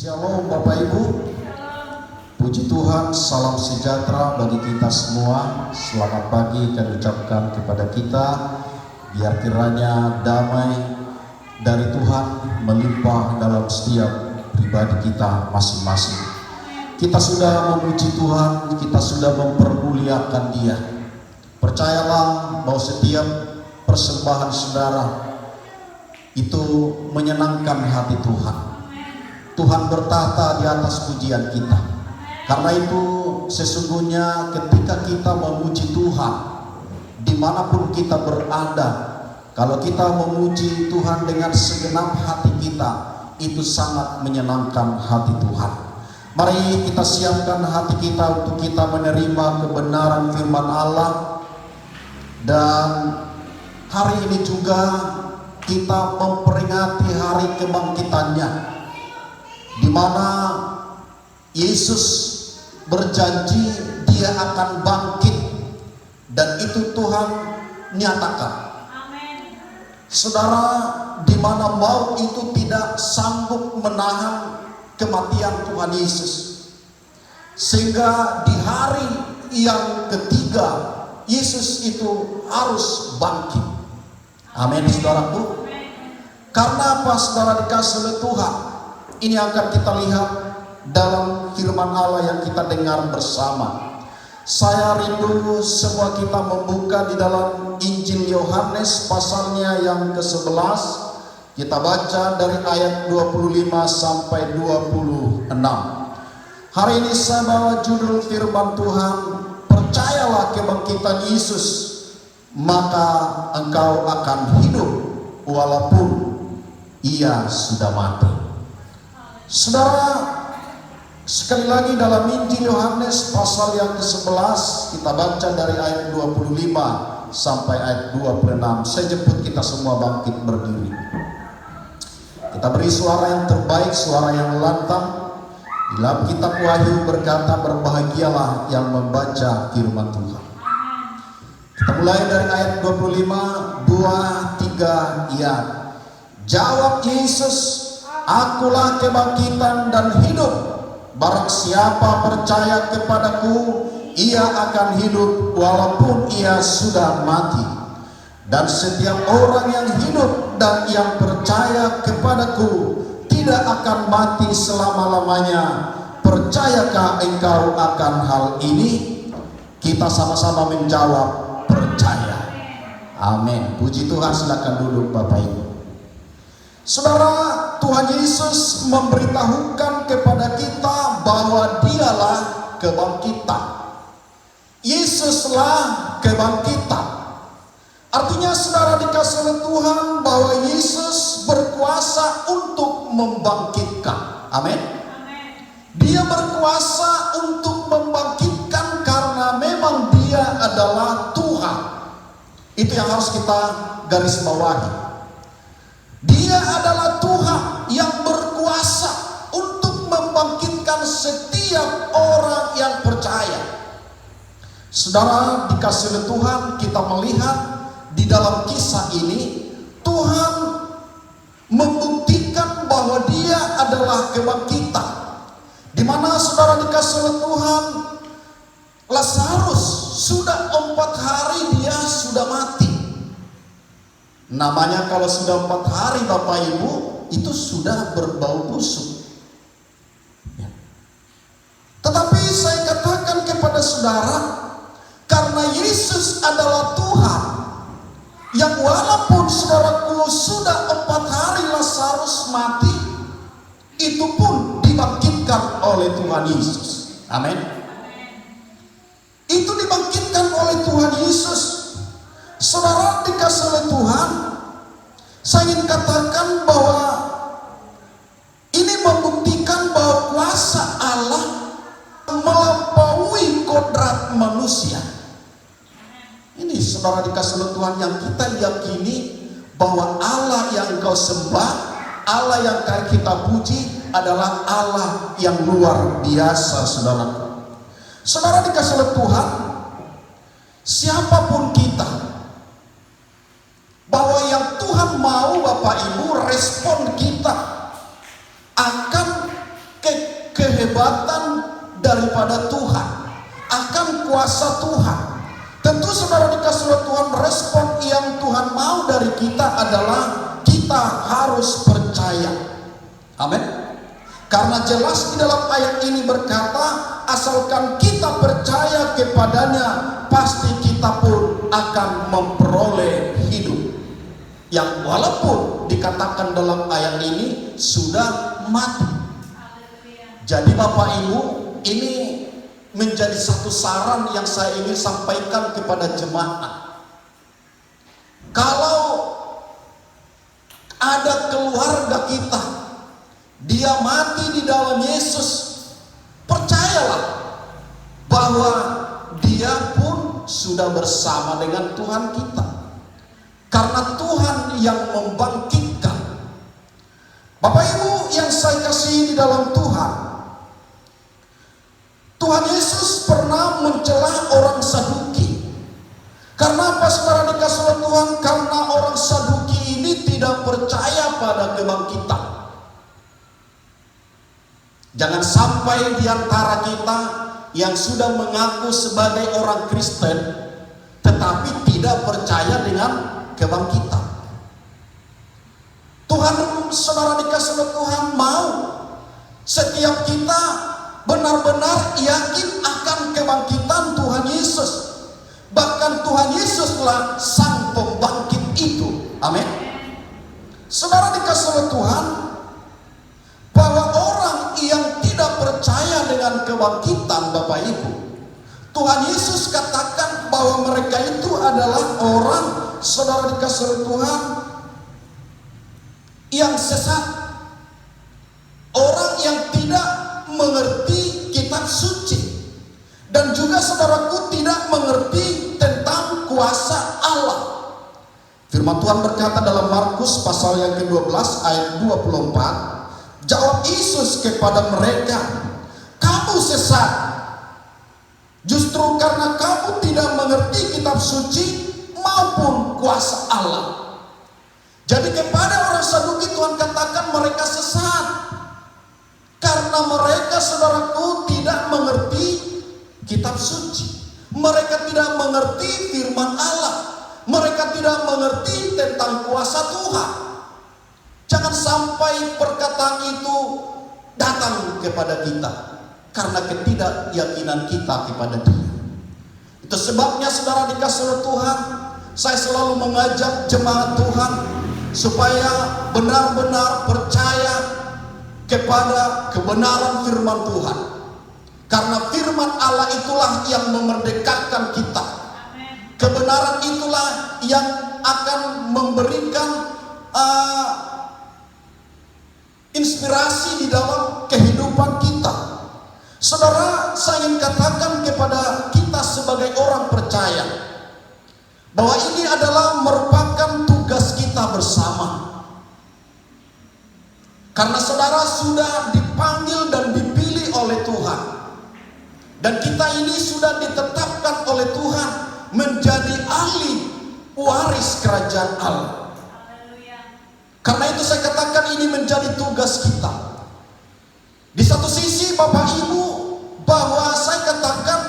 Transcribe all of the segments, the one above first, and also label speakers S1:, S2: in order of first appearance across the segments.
S1: Shalom Bapak Ibu. Puji Tuhan, salam sejahtera bagi kita semua. Selamat pagi kami ucapkan kepada kita. Biar kiranya damai dari Tuhan melimpah dalam setiap pribadi kita masing-masing. Kita sudah memuji Tuhan, kita sudah mempermuliakan Dia. Percayalah bahwa setiap persembahan saudara itu menyenangkan hati Tuhan. Tuhan bertahta di atas pujian kita. Karena itu sesungguhnya ketika kita memuji Tuhan, dimanapun kita berada, kalau kita memuji Tuhan dengan segenap hati kita, itu sangat menyenangkan hati Tuhan. Mari kita siapkan hati kita untuk kita menerima kebenaran firman Allah. Dan hari ini juga kita memperingati hari kebangkitannya, di mana Yesus berjanji Dia akan bangkit, dan itu Tuhan nyatakan.
S2: Amin.
S1: Saudara, di mana maut itu tidak sanggup menahan kematian Tuhan Yesus, sehingga di hari yang ketiga Yesus itu harus bangkit. Amin, saudaraku. Karena apa, saudara dikasih oleh Tuhan? Ini akan kita lihat dalam firman Allah yang kita dengar bersama. Saya rindu semua kita membuka di dalam Injil Yohanes pasalnya yang ke-11. Kita baca dari ayat 25 sampai 26. Hari ini saya bawa judul firman Tuhan, percayalah kebangkitan Yesus, maka engkau akan hidup walaupun Ia sudah mati. Saudara, sekali lagi dalam Injil Yohanes pasal yang ke-11, kita baca dari ayat 25 sampai ayat 26. Saya jemput kita semua bangkit berdiri. Kita beri suara yang terbaik, suara yang lantang. Di dalam kitab Wahyu berkata, berbahagialah yang membaca firman Tuhan. Kita mulai dari ayat 25, 2, 3, ya. Jawab Yesus, Akulah kebangkitan dan hidup. Barang siapa percaya kepadaku, ia akan hidup walaupun ia sudah mati. Dan setiap orang yang hidup dan yang percaya kepadaku tidak akan mati selama-lamanya. Percayakah engkau akan hal ini? Kita sama-sama menjawab, percaya. Amin. Puji Tuhan, silakan duduk Bapak Ibu. Saudara, Tuhan Yesus memberitahukan kepada kita bahwa Dialah kebangkitan. Yesuslah kebangkitan. Artinya saudara dikasih oleh Tuhan bahwa Yesus berkuasa untuk membangkitkan. Amin. Dia berkuasa untuk membangkitkan karena memang Dia adalah Tuhan. Itu yang harus kita garis bawahi. Dia adalah Tuhan yang berkuasa untuk membangkitkan setiap orang yang percaya. Saudara dikasih oleh Tuhan, kita melihat di dalam kisah ini Tuhan membuktikan bahwa Dia adalah kebangkitan. Di mana saudara dikasih oleh Tuhan, Lazarus sudah 4 hari dia sudah mati. Namanya kalau sudah 4 hari Bapak Ibu, itu sudah berbau busuk ya. Tetapi saya katakan kepada saudara, karena Yesus adalah Tuhan, yang walaupun saudaraku sudah 4 hari Lazarus mati, itu pun dibangkitkan oleh Tuhan Yesus. Amin. Itu dibangkitkan oleh Tuhan Yesus. Saudara dikasih oleh Tuhan, saya ingin katakan bahwa ini membuktikan bahwa kuasa Allah melampaui kodrat manusia. Ini saudara dikasih oleh Tuhan yang kita yakini bahwa Allah yang engkau sembah, Allah yang kita puji adalah Allah yang luar biasa, saudara. Saudara dikasih oleh Tuhan, siapapun kita, bahwa yang Tuhan mau Bapak Ibu respon kita akan kuasa Tuhan. Tentu saudara dikasih oleh Tuhan, respon yang Tuhan mau dari kita adalah kita harus percaya. Amin. Karena jelas di dalam ayat ini berkata, asalkan kita percaya kepadanya, pasti kita pun akan memperoleh hidup. Yang walaupun dikatakan dalam ayat ini sudah mati. Jadi Bapak Ibu, ini menjadi satu saran yang saya ingin sampaikan kepada jemaat. Kalau ada keluarga kita, dia mati di dalam Yesus, percayalah bahwa dia pun sudah bersama dengan Tuhan kita. Karena Tuhan yang membangkitkan. Bapak Ibu yang saya kasihi di dalam Tuhan, Tuhan Yesus pernah mencela orang Saduki. Karena apa saudara dikasih oleh Tuhan? Karena orang Saduki ini tidak percaya pada kebangkitan. Jangan sampai di antara kita yang sudah mengaku sebagai orang Kristen tetapi tidak percaya dengan kebangkitan. Tuhan, saudara dikasih oleh Tuhan, mau setiap kita benar-benar yakin akan kebangkitan Tuhan Yesus. Bahkan Tuhan Yesuslah sang pembangkit itu. Amin. Saudara dikasih oleh Tuhan, bahwa orang yang tidak percaya dengan kebangkitan, Bapak Ibu, Tuhan Yesus katakan bahwa mereka itu adalah orang, saudara dikasih oleh Tuhan, yang sesat. Orang yang tidak mengerti kitab suci. Dan juga saudaraku tidak mengerti tentang kuasa Allah. Firman Tuhan berkata dalam Markus pasal yang ke-12 ayat 24. Jawab Yesus kepada mereka, kamu sesat, justru karena kamu tidak mengerti kitab suci maupun kuasa Allah. Jadi kepada orang Saduki Tuhan katakan mereka sesat, karena mereka saudaraku tidak mengerti kitab suci. Mereka tidak mengerti firman Allah. Mereka tidak mengerti tentang kuasa Tuhan. Jangan sampai perkataan itu datang kepada kita karena ketidakyakinan kita kepada Dia. Itu sebabnya saudara dikasih oleh Tuhan, saya selalu mengajak jemaat Tuhan supaya benar-benar percaya kepada kebenaran firman Tuhan. Karena firman Allah itulah yang memerdekakan kita. Kebenaran itulah yang akan memberikan inspirasi di dalam kehidupan kita. Saudara, saya ingin katakan kepada kita sebagai orang percaya bahwa ini adalah merupakan tugas kita bersama. Karena saudara sudah dipanggil dan dipilih oleh Tuhan. Dan kita ini sudah ditetapkan oleh Tuhan menjadi ahli waris kerajaan Allah. Karena itu saya katakan ini menjadi tugas kita. Di satu sisi Bapak Ibu, bahwa saya katakan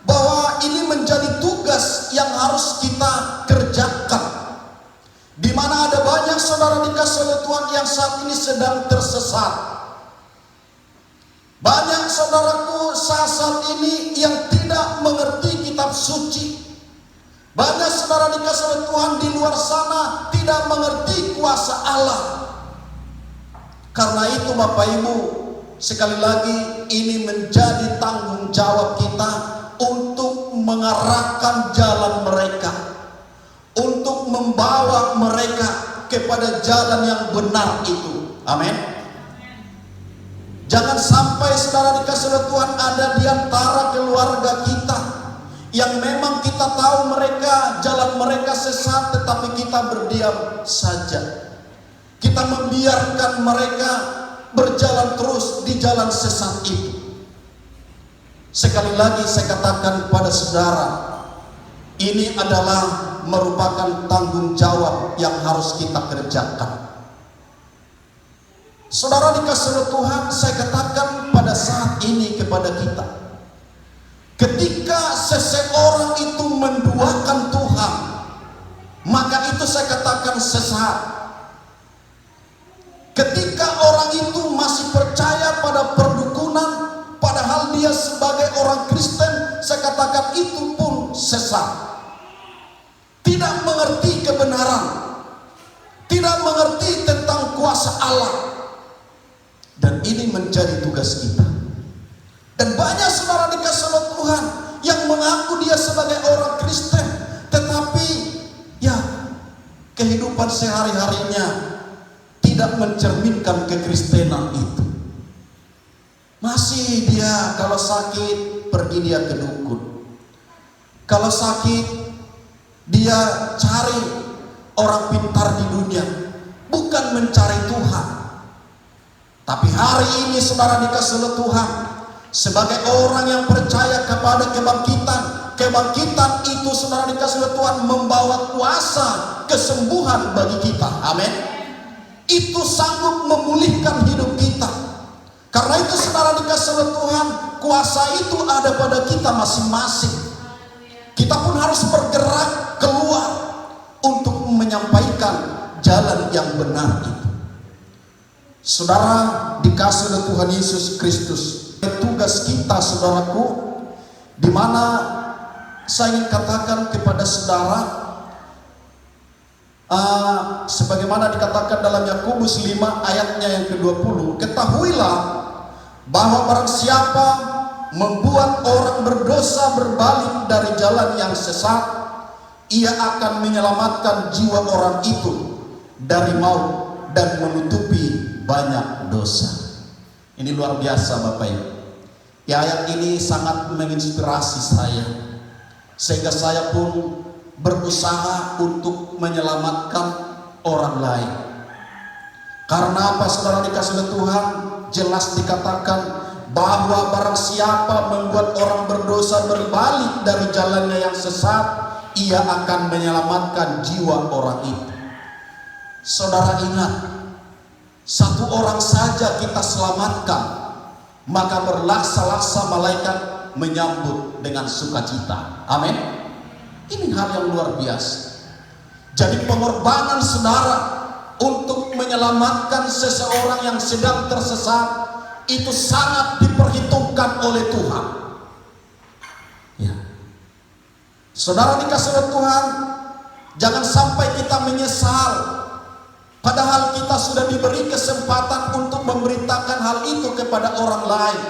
S1: bahwa ini menjadi tugas yang harus kita kerjakan. Di mana ada banyak saudara dikasih oleh Tuhan yang saat ini sedang tersesat. Banyak saudaraku saat ini yang tidak mengerti kitab suci. Banyak saudara dikasih oleh Tuhan di luar sana tidak mengerti kuasa Allah. Karena itu Bapak Ibu, sekali lagi ini menjadi tanggung jawab kita untuk mengarahkan jalan mereka, untuk membawa mereka kepada jalan yang benar itu. Amin. Jangan sampai saudara dikasih oleh Tuhan ada di antara keluarga kita yang memang kita tahu mereka, jalan mereka sesat, tetapi kita berdiam saja. Kita membiarkan mereka berjalan terus di jalan sesat itu. Sekali lagi saya katakan kepada saudara, ini adalah merupakan tanggung jawab yang harus kita kerjakan. Saudara dikasih oleh Tuhan, saya katakan pada saat ini kepada kita, ketika ketika seseorang itu menduakan Tuhan, maka itu saya katakan sesat. Ketika orang itu masih percaya pada perdukunan, padahal dia sebagai orang Kristen, saya katakan itu pun sesat. Tidak mengerti kebenaran, tidak mengerti tentang kuasa Allah. Dan ini menjadi tugas kita. Dan banyak saudara dikasih oleh Tuhan yang mengaku dia sebagai orang Kristen, tetapi ya kehidupan sehari-harinya tidak mencerminkan kekristenan itu. Masih dia kalau sakit pergi dia ke dukun. Kalau sakit dia cari orang pintar di dunia, bukan mencari Tuhan. Tapi hari ini saudara dikasih oleh Tuhan, sebagai orang yang percaya kepada kebangkitan itu saudara dikasih oleh Tuhan membawa kuasa kesembuhan bagi kita. Amin. Itu sanggup memulihkan hidup kita. Karena itu saudara dikasih oleh Tuhan, kuasa itu ada pada kita masing-masing. Kita pun harus bergerak keluar untuk menyampaikan jalan yang benar itu. Saudara dikasih oleh Tuhan Yesus Kristus, tugas kita saudaraku, di mana saya ingin katakan kepada saudara, sebagaimana dikatakan dalam Yakobus 5 ayatnya yang ke-20, ketahuilah bahwa barang siapa membuat orang berdosa berbalik dari jalan yang sesat, ia akan menyelamatkan jiwa orang itu dari maut dan menutupi banyak dosa. Ini luar biasa Bapak Ibu. Ya, ayat ini sangat menginspirasi saya, sehingga saya pun berusaha untuk menyelamatkan orang lain. Karena apa saudara dikasih oleh Tuhan? Jelas dikatakan bahwa barang siapa membuat orang berdosa berbalik dari jalannya yang sesat, ia akan menyelamatkan jiwa orang itu. Saudara ingat, satu orang saja kita selamatkan, maka berlaksa-laksa malaikat menyambut dengan sukacita. Amin. Ini hal yang luar biasa. Jadi pengorbanan saudara untuk menyelamatkan seseorang yang sedang tersesat itu sangat diperhitungkan oleh Tuhan. Ya. Saudara dikasih oleh Tuhan, jangan sampai kita menyesal, padahal kita sudah diberi kesempatan untuk memberitakan hal itu kepada orang lain.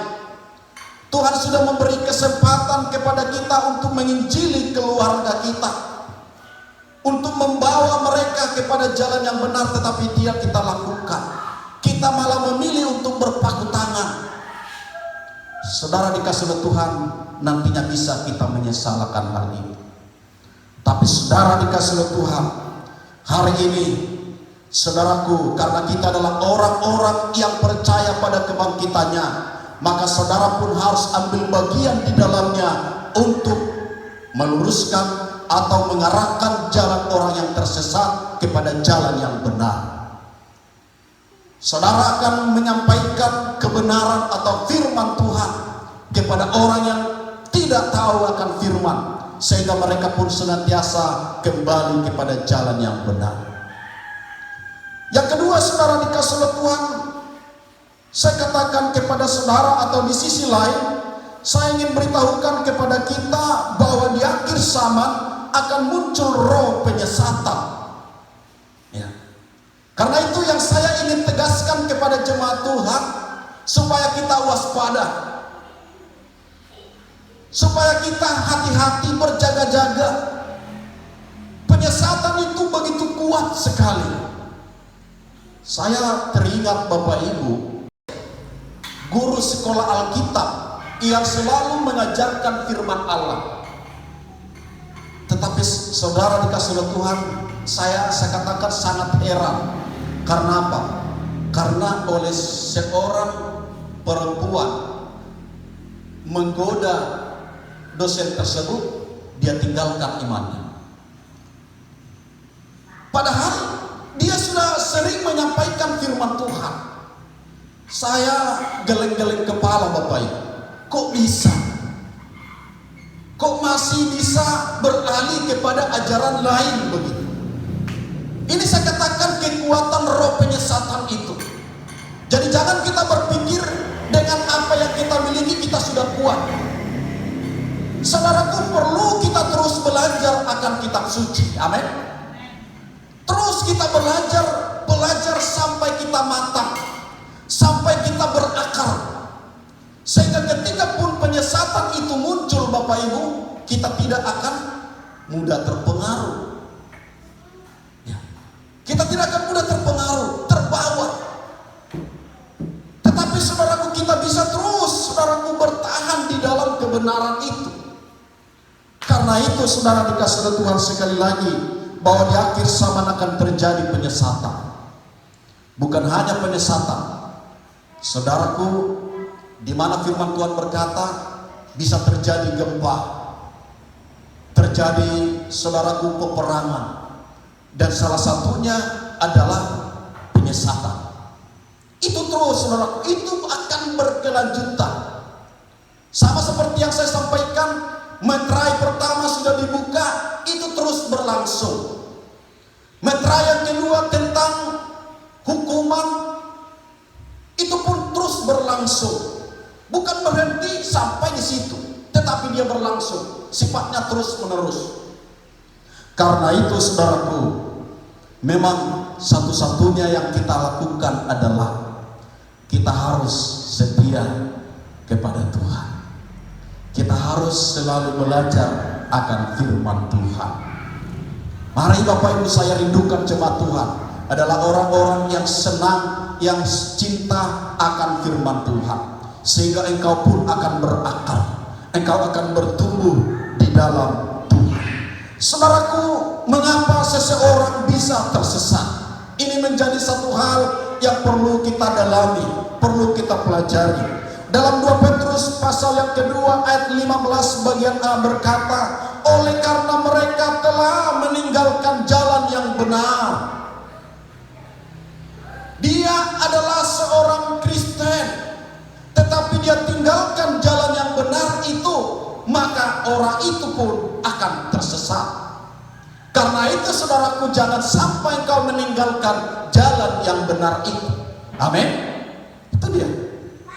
S1: Tuhan sudah memberi kesempatan kepada kita untuk menginjili keluarga kita, untuk membawa mereka kepada jalan yang benar, tetapi tidak kita lakukan. Kita malah memilih untuk berpangku tangan. Saudara dikasih oleh Tuhan, nantinya bisa kita menyesalkan hal ini. Tapi saudara dikasih oleh Tuhan, hari ini saudaraku, karena kita adalah orang-orang yang percaya pada kebangkitannya, maka saudara pun harus ambil bagian di dalamnya untuk meluruskan atau mengarahkan jalan orang yang tersesat kepada jalan yang benar. Saudara akan menyampaikan kebenaran atau firman Tuhan kepada orang yang tidak tahu akan firman, sehingga mereka pun senantiasa kembali kepada jalan yang benar. Yang kedua, saudara dikasih oleh Tuhan, saya katakan kepada saudara, atau di sisi lain saya ingin beritahukan kepada kita bahwa di akhir zaman akan muncul roh penyesatan. Ya. Karena itu yang saya ingin tegaskan kepada jemaat Tuhan, supaya kita waspada, supaya kita hati-hati, berjaga-jaga. Penyesatan itu begitu kuat sekali. Saya teringat Bapak Ibu, guru sekolah Alkitab yang selalu mengajarkan firman Allah. Tetapi saudara dikasih oleh Tuhan, saya katakan sangat heran. Karena apa? Karena oleh seorang perempuan menggoda dosen tersebut, dia tinggalkan imannya. Padahal dia sudah sering menyampaikan firman Tuhan. Saya geleng-geleng kepala Bapak Ibu. Kok bisa? kok masih bisa beralih kepada ajaran lain begitu? Ini saya katakan kekuatan roh penyesatan itu. Jadi jangan kita berpikir dengan apa yang kita miliki kita sudah kuat. Saudaraku, perlu kita terus belajar akan kitab suci. Amin. Terus kita belajar sampai kita matang, sampai kita berakar, sehingga ketika pun penyesatan itu muncul, Bapak Ibu, kita tidak akan mudah terpengaruh. Ya. Kita tidak akan mudah terpengaruh, terbawa. Tetapi saudaraku, kita bisa terus, saudaraku, bertahan di dalam kebenaran itu. Karena itu saudara dikasih oleh Tuhan sekali lagi, bahwa di akhir zaman akan terjadi penyesatan. Bukan hanya penyesatan, saudaraku, di mana firman Tuhan berkata bisa terjadi gempa, terjadi saudaraku peperangan, dan salah satunya adalah penyesatan. Itu terus saudaraku, itu akan berkelanjutan. Sama seperti yang saya sampaikan, meterai pertama sudah dibuka, itu terus berlangsung. Meterai yang kedua tentang hukuman, itu pun terus berlangsung. Bukan berhenti sampai di situ, tetapi dia berlangsung, sifatnya terus menerus. Karena itu saudaraku, memang satu-satunya yang kita lakukan adalah kita harus setia kepada Tuhan. Kita harus selalu belajar akan firman Tuhan. Mari Bapak Ibu, saya rindukan jemaat Tuhan adalah orang-orang yang senang, yang cinta akan firman Tuhan, sehingga engkau pun akan berakar, engkau akan bertumbuh di dalam Tuhan. Saudaraku, mengapa seseorang bisa tersesat? Ini menjadi satu hal yang perlu kita dalami, perlu kita pelajari. Dalam 2 Petrus pasal yang kedua ayat 15 bagian A berkata, oleh karena mereka telah meninggalkan jalan yang benar. Dia adalah seorang Kristen, tetapi dia tinggalkan jalan yang benar itu, maka orang itu pun akan tersesat. Karena itu saudaraku, jangan sampai engkau meninggalkan jalan yang benar itu. Amin. Itu dia.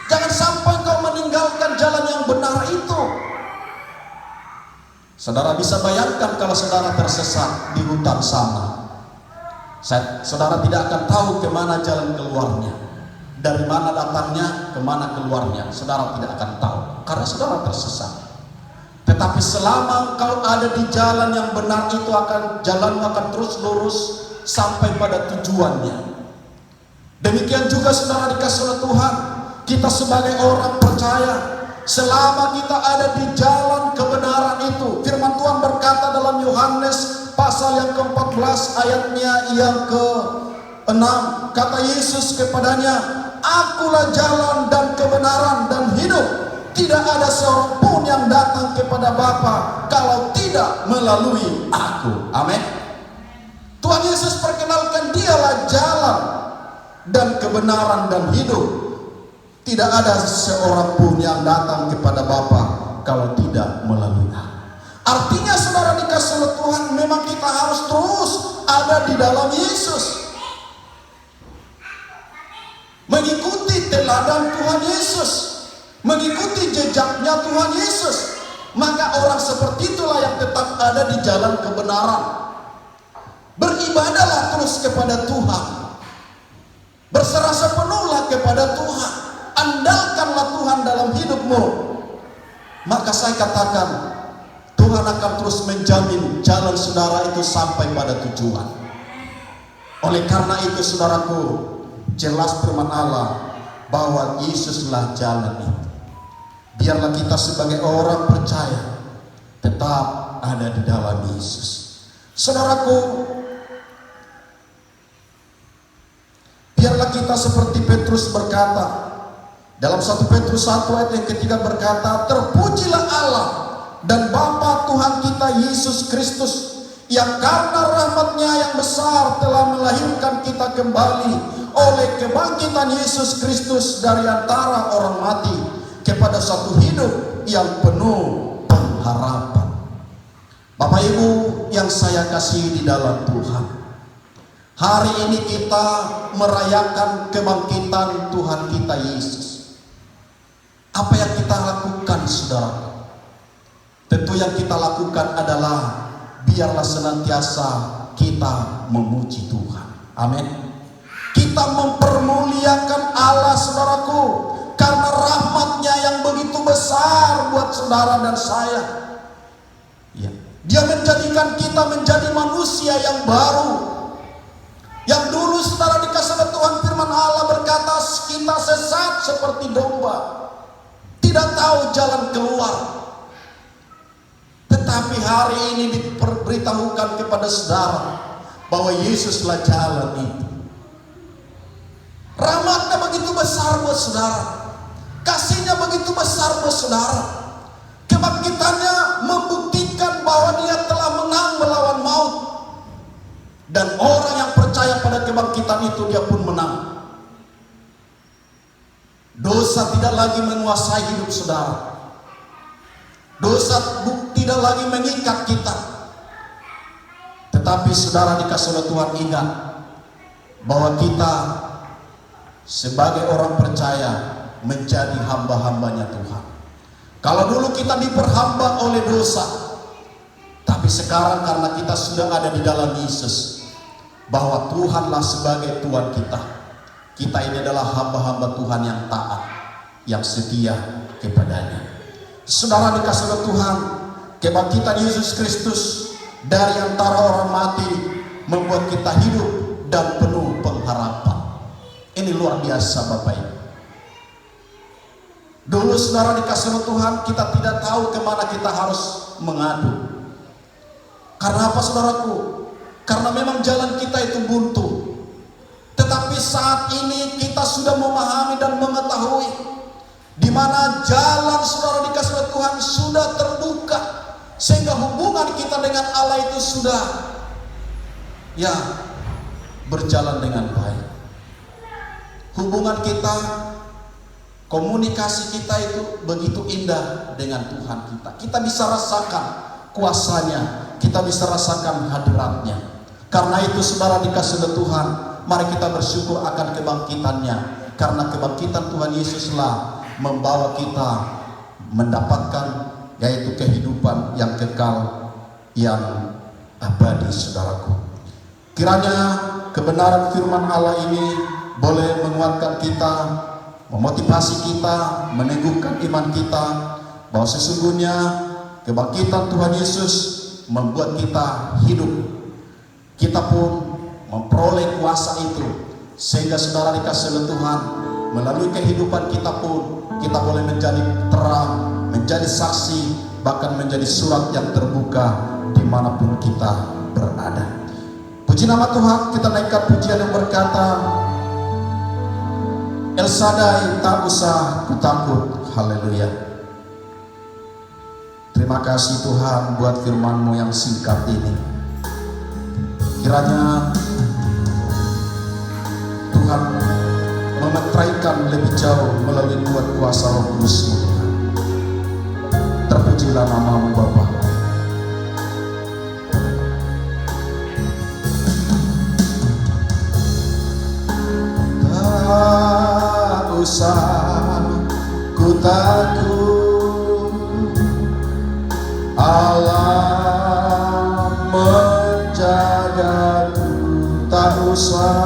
S1: Jangan sampai engkau meninggalkan jalan yang benar itu. Saudara bisa bayangkan kalau saudara tersesat di hutan sana. Saudara tidak akan tahu kemana jalan keluarnya. Dari mana datangnya, kemana keluarnya. Saudara tidak akan tahu, karena saudara tersesat. Tetapi selama engkau ada di jalan yang benar itu, jalanmu akan terus lurus sampai pada tujuannya. Demikian juga saudara dikasih oleh Tuhan, kita sebagai orang percaya, selama kita ada di jalan kebenaran itu, firman Tuhan berkata dalam Yohanes pasal yang ke-14 ayatnya yang ke-6, kata Yesus kepadanya, akulah jalan dan kebenaran dan hidup, tidak ada seorang pun yang datang kepada Bapa kalau tidak melalui aku. Amin. Tuhan Yesus perkenalkan dialah jalan dan kebenaran dan hidup. Tidak ada seorang pun yang datang kepada Bapa kalau tidak melalui aku. Artinya saudara dikasih oleh Tuhan, memang kita harus terus ada di dalam Yesus, mengikuti teladan Tuhan Yesus, mengikuti jejaknya Tuhan Yesus. Maka orang seperti itulah yang tetap ada di jalan kebenaran. Beribadahlah terus kepada Tuhan, berserah sepenuhlah kepada Tuhan, andalkanlah Tuhan dalam hidupmu. Maka saya katakan, Tuhan akan terus menjamin jalan saudara itu sampai pada tujuan. Oleh karena itu saudaraku, jelas firman Allah bahwa Yesuslah jalan itu. Biarlah kita sebagai orang percaya tetap ada di dalam Yesus. Saudaraku, biarlah kita seperti Petrus berkata dalam 1 Petrus 1 ayat yang ketiga berkata, terpujilah Allah dan Bapa Tuhan kita Yesus Kristus, yang karena rahmat-Nya yang besar telah melahirkan kita kembali oleh kebangkitan Yesus Kristus dari antara orang mati kepada satu hidup yang penuh pengharapan. Bapak Ibu yang saya kasihi di dalam Tuhan, hari ini kita merayakan kebangkitan Tuhan kita Yesus. Apa yang kita lakukan, saudara? Tentu yang kita lakukan adalah biarlah senantiasa kita memuji Tuhan. Amin. Kita mempermuliakan Allah, saudaraku, karena rahmatnya yang begitu besar buat saudara dan saya. Ya. Dia menjadikan kita menjadi manusia yang baru. Yang dulu saudara dikasih oleh Tuhan, firman Allah berkata kita sesat seperti domba, tidak tahu jalan keluar. Tetapi hari ini diberitahukan kepada saudara bahwa Yesuslah jalan itu. Rahmatnya begitu besar buat saudara, kasihnya begitu besar buat saudara. Kebangkitannya membuktikan bahwa dia telah menang melawan maut. Dan orang yang percaya pada kebangkitan itu, dia pun menang. Dosa tidak lagi menguasai hidup saudara. Dosa tidak lagi mengikat kita. Tetapi saudara dikasih oleh Tuhan, ingat bahwa kita sebagai orang percaya menjadi hamba-hambanya Tuhan. Kalau dulu kita diperhamba oleh dosa, tapi sekarang karena kita sudah ada di dalam Yesus, bahwa Tuhanlah sebagai Tuhan kita, kita ini adalah hamba-hamba Tuhan yang taat, yang setia kepadanya. Saudara dikasih oleh Tuhan, kebangkitan Yesus Kristus dari antara orang mati membuat kita hidup dan penuh pengharapan. Ini luar biasa Bapak Ibu. Dulu saudara dikasih oleh Tuhan, kita tidak tahu kemana kita harus mengadu. Karena apa saudaraku? Karena memang jalan kita itu buntu. Tetapi saat ini kita sudah memahami dan mengetahui di mana jalan saudara dikasih oleh Tuhan sudah terbuka, sehingga hubungan kita dengan Allah itu sudah berjalan dengan baik. Hubungan kita, komunikasi kita itu begitu indah dengan Tuhan kita. Kita bisa rasakan kuasanya, kita bisa rasakan hadiratnya. Karena itu saudara dikasih oleh Tuhan, mari kita bersyukur akan kebangkitannya. Karena kebangkitan Tuhan Yesuslah membawa kita mendapatkan yaitu kehidupan yang kekal, yang abadi saudaraku. Kiranya kebenaran firman Allah ini boleh menguatkan kita, memotivasi kita, meneguhkan iman kita, bahwa sesungguhnya kebangkitan Tuhan Yesus membuat kita hidup. Kita pun memperoleh kuasa itu, sehingga saudara dikasih oleh Tuhan, melalui kehidupan kita pun kita boleh menjadi terang, menjadi saksi, bahkan menjadi surat yang terbuka dimanapun kita berada. Puji nama Tuhan. Kita naikkan pujian yang berkata, El Shaddai tak usah ku takut. Haleluya. Terima kasih Tuhan buat firman-Mu yang singkat ini. Kiranya Tuhan memetraikan lebih jauh melalui kuasa Roh Kudus-Mu Tuhan. Terpujilah nama-Mu Bapa. Tak usah ku takut, Allah menjagaku. Tak usah